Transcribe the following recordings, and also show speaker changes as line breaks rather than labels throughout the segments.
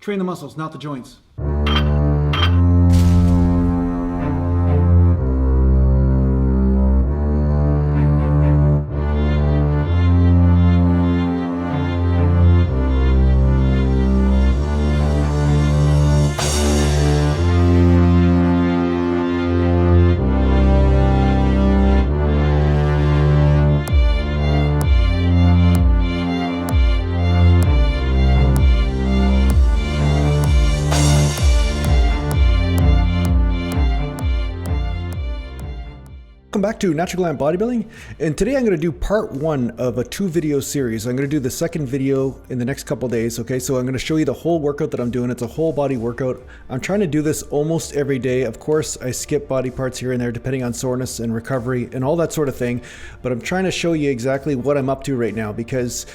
Train the muscles, not the joints.
Welcome back to Natural Gallant Bodybuilding, and today I'm going to do part one of a 2-video series. I'm going to do the second video in the next couple days, okay? So I'm going to show you the whole workout that I'm doing. It's a whole body workout. I'm trying to do this almost every day. Of course, I skip body parts here and there depending on soreness and recovery and all that sort of thing, but I'm trying to show you exactly what I'm up to right now, because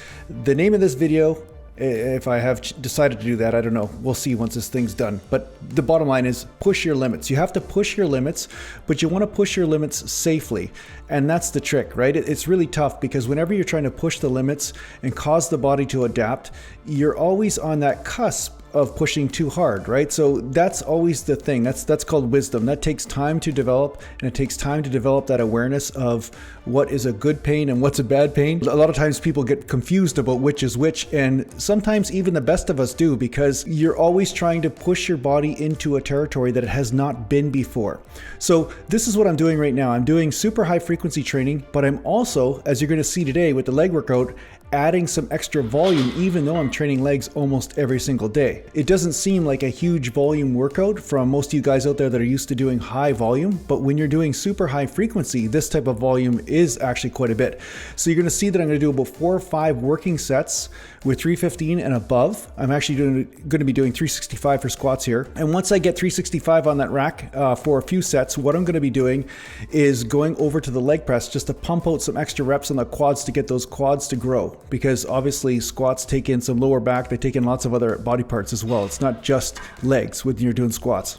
the name of this video, if I have decided to do that, I don't know. We'll see once this thing's done. But the bottom line is push your limits. You have to push your limits, but you want to push your limits safely. And that's the trick, right? It's really tough because whenever you're trying to push the limits and cause the body to adapt, you're always on that cusp of pushing too hard, right? So that's always the thing. That's called wisdom. That takes time to develop, and it takes time to develop that awareness of what is a good pain and what's a bad pain. A lot of times people get confused about which is which, and sometimes even the best of us do, because you're always trying to push your body into a territory that it has not been before. So this is what I'm doing right now. I'm doing super high frequency training, but I'm also, as you're going to see today with the leg workout, adding some extra volume, even though I'm training legs almost every single day. It doesn't seem like a huge volume workout from most of you guys out there that are used to doing high volume, but when you're doing super high frequency, this type of volume is actually quite a bit. So you're going to see that I'm going to do about 4 or 5 working sets with 315 and above. I'm actually going to be doing 365 for squats here. And once I get 365 on that rack for a few sets, what I'm going to be doing is going over to the leg press just to pump out some extra reps on the quads to get those quads to grow. Because obviously squats take in some lower back, they take in lots of other body parts as well. It's not just legs when you're doing squats.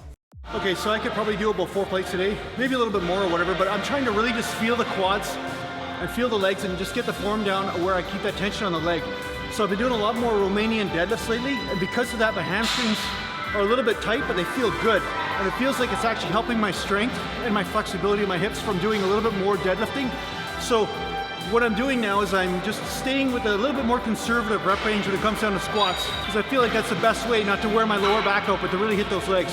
Okay, so I could probably do about 4 plates today, maybe a little bit more or whatever, but I'm trying to really just feel the quads and feel the legs and just get the form down where I keep that tension on the leg. So I've been doing a lot more Romanian deadlifts lately, and because of that, my hamstrings are a little bit tight, but they feel good. And it feels like it's actually helping my strength and my flexibility of my hips from doing a little bit more deadlifting. So what I'm doing now is I'm just staying with a little bit more conservative rep range when it comes down to squats, because I feel like that's the best way not to wear my lower back out, but to really hit those legs.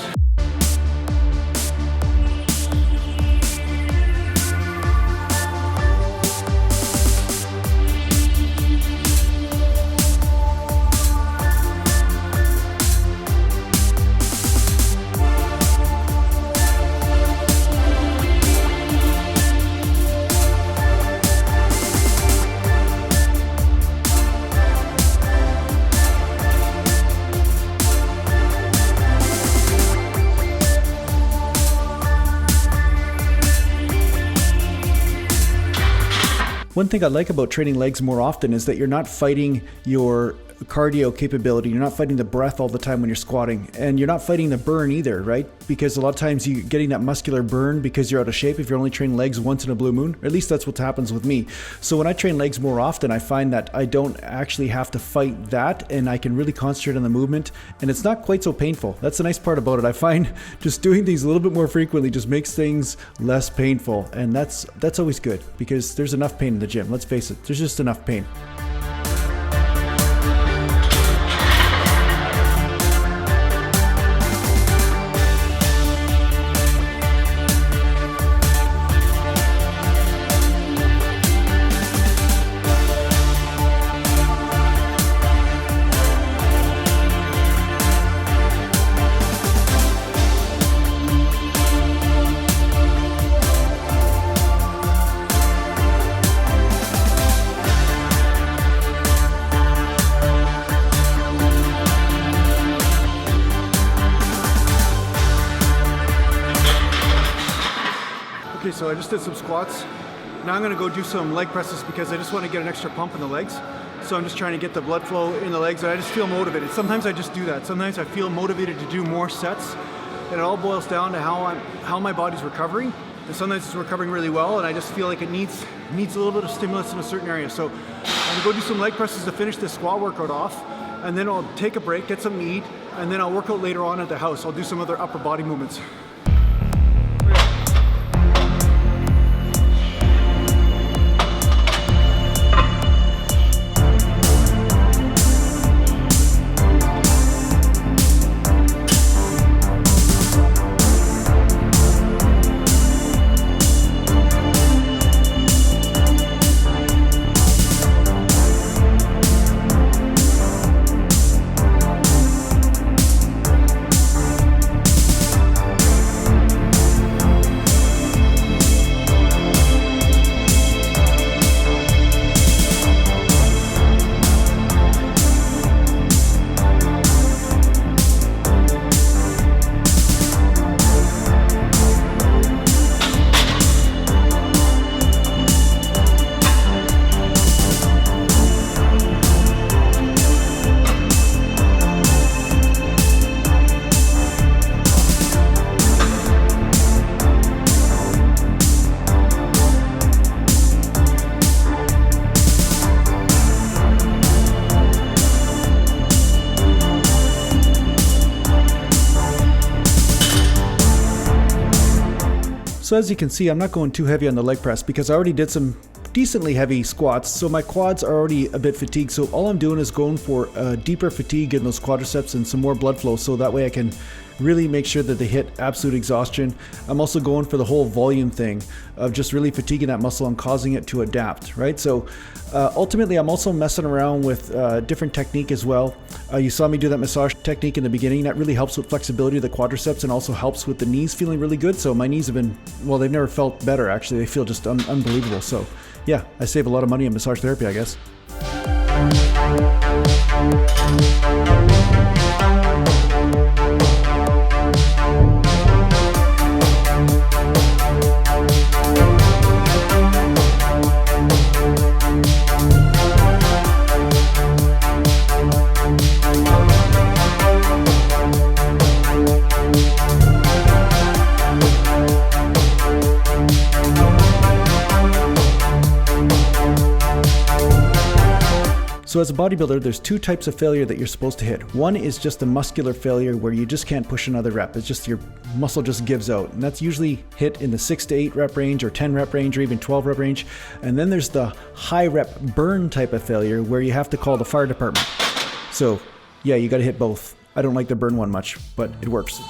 One thing I like about training legs more often is that you're not fighting your cardio capability. You're not fighting the breath all the time when you're squatting, and you're not fighting the burn either, right? Because a lot of times you're getting that muscular burn because you're out of shape if you're only training legs once in a blue moon. Or at least that's what happens with me. So when I train legs more often, I find that I don't actually have to fight that, and I can really concentrate on the movement, and it's not quite so painful. That's the nice part about it. I find just doing these a little bit more frequently just makes things less painful, and that's always good, because there's enough pain in the gym. Let's face it, there's just enough pain.
Okay, so I just did some squats. Now I'm gonna go do some leg presses because I just want to get an extra pump in the legs. So I'm just trying to get the blood flow in the legs, and I just feel motivated. Sometimes I just do that. Sometimes I feel motivated to do more sets, and it all boils down to how my body's recovering. And sometimes it's recovering really well, and I just feel like it needs a little bit of stimulus in a certain area. So I'm gonna go do some leg presses to finish this squat workout off, and then I'll take a break, get something to eat, and then I'll work out later on at the house. I'll do some other upper body movements.
So as you can see, I'm not going too heavy on the leg press because I already did some decently heavy squats, so my quads are already a bit fatigued. So all I'm doing is going for a deeper fatigue in those quadriceps and some more blood flow, so that way I can really make sure that they hit absolute exhaustion. I'm also going for the whole volume thing of just really fatiguing that muscle and causing it to adapt, right? So ultimately, I'm also messing around with different technique as well. You saw me do that massage technique in the beginning. That really helps with flexibility of the quadriceps and also helps with the knees feeling really good. So my knees have been, well, they've never felt better actually. They feel just unbelievable. So yeah, I save a lot of money in massage therapy, I guess. So as a bodybuilder, there's two types of failure that you're supposed to hit. One is just a muscular failure where you just can't push another rep. It's just your muscle just gives out. And that's usually hit in the 6 to 8 rep range or 10 rep range or even 12 rep range. And then there's the high rep burn type of failure where you have to call the fire department. So yeah, you got to hit both. I don't like the burn one much, but it works.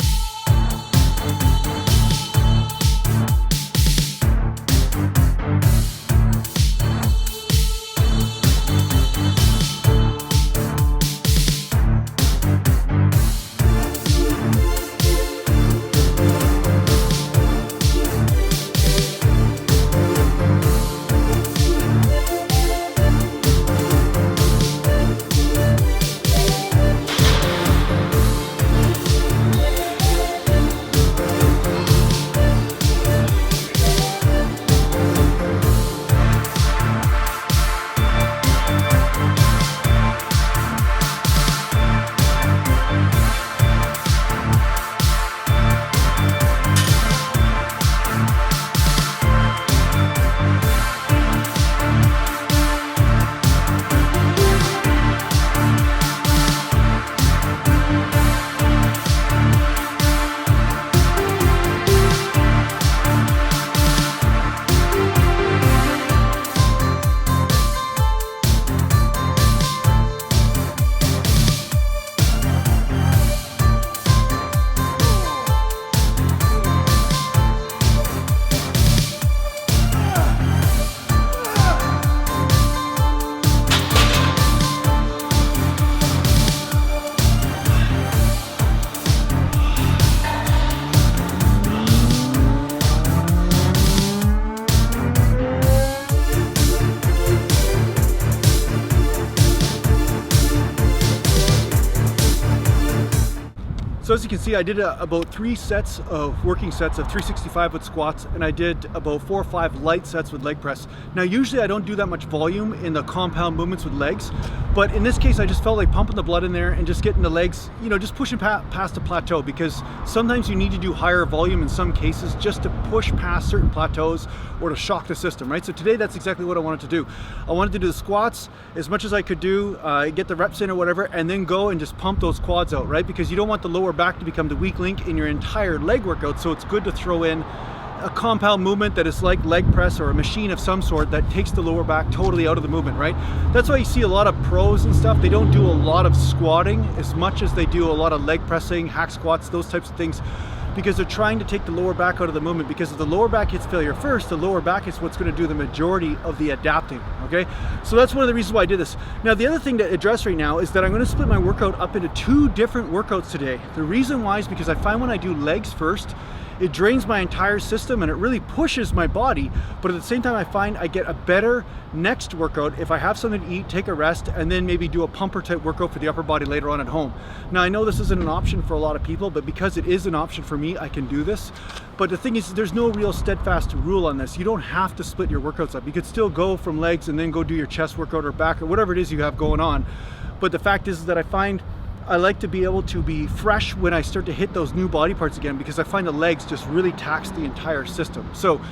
So as you can see, I did about 3 sets of working sets of 365 with squats, and I did about 4 or 5 light sets with leg press. Now usually I don't do that much volume in the compound movements with legs, but in this case I just felt like pumping the blood in there and just getting the legs, you know, just pushing past a plateau, because sometimes you need to do higher volume in some cases just to push past certain plateaus or to shock the system, right? So today that's exactly what I wanted to do. I wanted to do the squats as much as I could do, get the reps in or whatever, and then go and just pump those quads out, right? Because you don't want the lower back to become the weak link in your entire leg workout, so it's good to throw in a compound movement that is like leg press or a machine of some sort that takes the lower back totally out of the movement, right? That's why you see a lot of pros and stuff, they don't do a lot of squatting as much as they do a lot of leg pressing, hack squats, those types of things, because they're trying to take the lower back out of the movement, because if the lower back hits failure first, the lower back is what's going to do the majority of the adapting, okay? So that's one of the reasons why I did this. Now the other thing to address right now is that I'm going to split my workout up into 2 different workouts today. The reason why is because I find when I do legs first, it drains my entire system and it really pushes my body, but at the same time I find I get a better next workout if I have something to eat, take a rest, and then maybe do a pumper type workout for the upper body later on at home. Now I know this isn't an option for a lot of people, but because it is an option for me, I can do this. But the thing is, there's no real steadfast rule on this. You don't have to split your workouts up. You could still go from legs and then go do your chest workout or back or whatever it is you have going on. But the fact is that I find I like to be able to be fresh when I start to hit those new body parts again, because I find the legs just really tax the entire system. So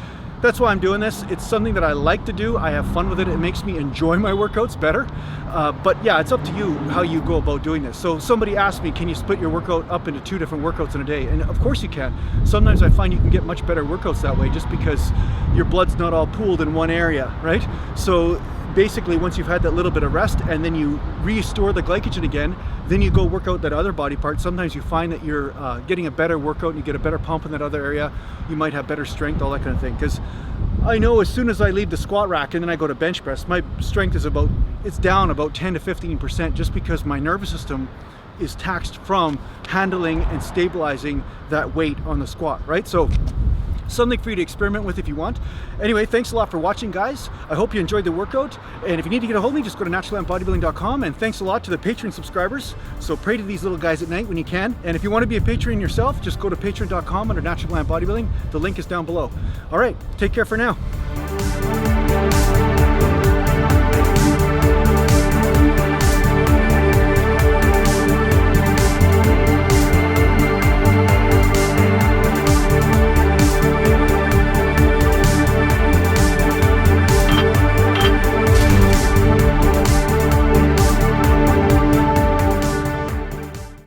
that's why I'm doing this. It's something that I like to do. I have fun with it. It makes me enjoy my workouts better. But yeah, it's up to you how you go about doing this. So somebody asked me, can you split your workout up into 2 different workouts in a day? And of course you can. Sometimes I find you can get much better workouts that way, just because your blood's not all pooled in one area, right? So basically once you've had that little bit of rest and then you restore the glycogen again, then you go work out that other body part. Sometimes you find that you're getting a better workout and you get a better pump in that other area. You might have better strength, all that kind of thing. Because I know as soon as I leave the squat rack and then I go to bench press, my strength is it's down about 10 to 15%, just because my nervous system is taxed from handling and stabilizing that weight on the squat, right? So something for you to experiment with if you want. Anyway, thanks a lot for watching, guys. I hope you enjoyed the workout. And if you need to get a hold of me, just go to naturallandbodybuilding.com. And thanks a lot to the Patreon subscribers. So pray to these little guys at night when you can. And if you want to be a Patreon yourself, just go to patreon.com under Natural Gallant Bodybuilding. The link is down below. All right, take care for now.